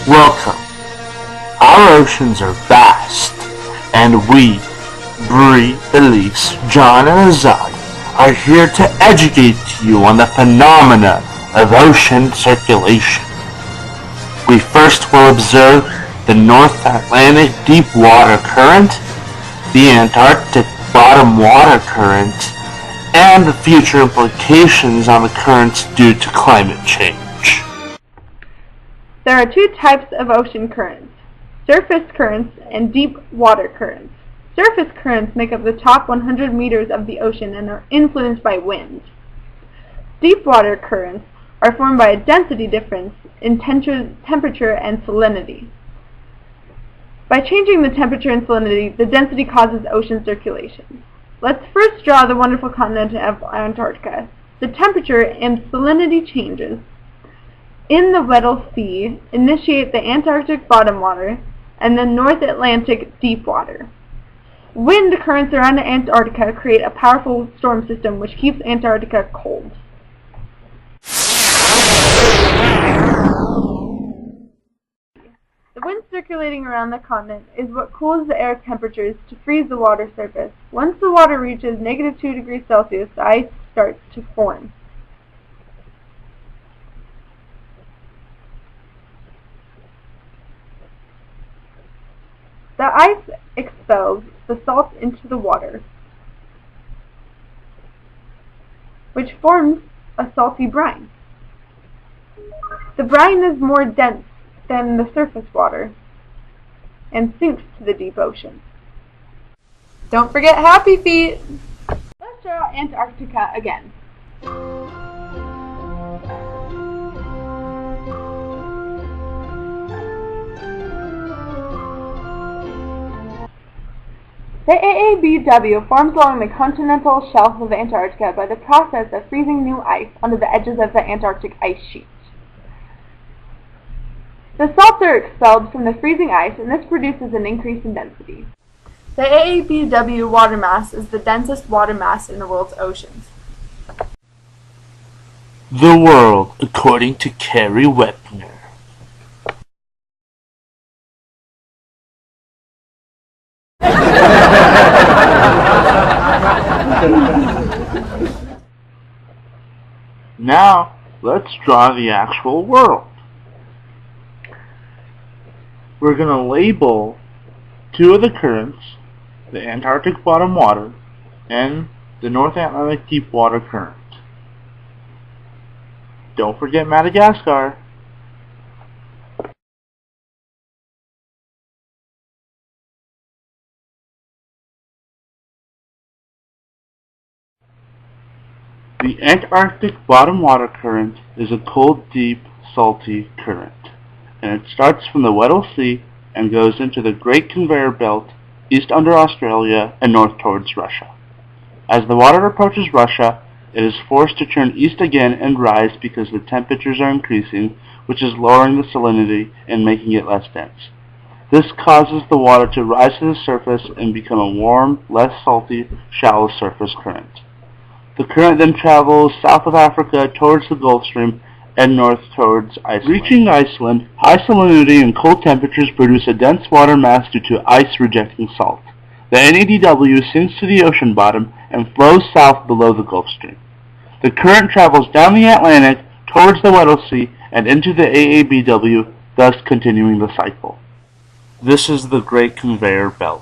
Welcome. Our oceans are vast, and we, Bree, Elise, John, and Azad, are here to educate you on the phenomena of ocean circulation. We first will observe the North Atlantic deep water current, the Antarctic bottom water current, and the future implications on the currents due to climate change. There are two types of ocean currents: surface currents and deep water currents. Surface currents make up the top 100 meters of the ocean and are influenced by wind. Deep water currents are formed by a density difference in temperature and salinity. By changing the temperature and salinity, the density causes ocean circulation. Let's first draw the wonderful continent of Antarctica. The temperature and salinity changes in the Weddell Sea initiate the Antarctic bottom water and the North Atlantic deep water. Wind currents around Antarctica create a powerful storm system which keeps Antarctica cold. The wind circulating around the continent is what cools the air temperatures to freeze the water surface. Once the water reaches -2 degrees Celsius, the ice starts to form. The ice expels the salt into the water, which forms a salty brine. The brine is more dense than the surface water and sinks to the deep ocean. Don't forget happy feet! Let's draw Antarctica again. The AABW forms along the continental shelf of Antarctica by the process of freezing new ice under the edges of the Antarctic ice sheet. The salts are expelled from the freezing ice, and this produces an increase in density. The AABW water mass is the densest water mass in the world's oceans. The world, according to Carrie Wepner. Now, let's draw the actual world. We're going to label two of the currents, the Antarctic bottom water and the North Atlantic deep water current. Don't forget Madagascar. The Antarctic bottom water current is a cold, deep, salty current, and it starts from the Weddell Sea and goes into the Great Conveyor Belt, east under Australia and north towards Russia. As the water approaches Russia, it is forced to turn east again and rise because the temperatures are increasing, which is lowering the salinity and making it less dense. This causes the water to rise to the surface and become a warm, less salty, shallow surface current. The current then travels south of Africa towards the Gulf Stream and north towards Iceland. Reaching Iceland, high salinity and cold temperatures produce a dense water mass due to ice rejecting salt. The NADW sinks to the ocean bottom and flows south below the Gulf Stream. The current travels down the Atlantic towards the Weddell Sea and into the AABW, thus continuing the cycle. This is the Great Conveyor Belt.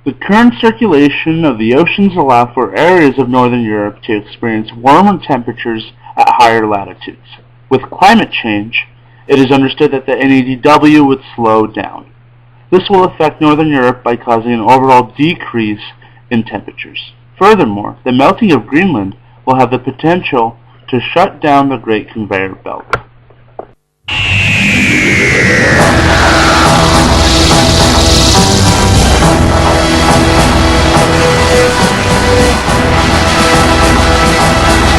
The current circulation of the oceans allow for areas of northern Europe to experience warmer temperatures at higher latitudes. With climate change, it is understood that the NADW would slow down. This will affect northern Europe by causing an overall decrease in temperatures. Furthermore, the melting of Greenland will have the potential to shut down the Great Conveyor Belt.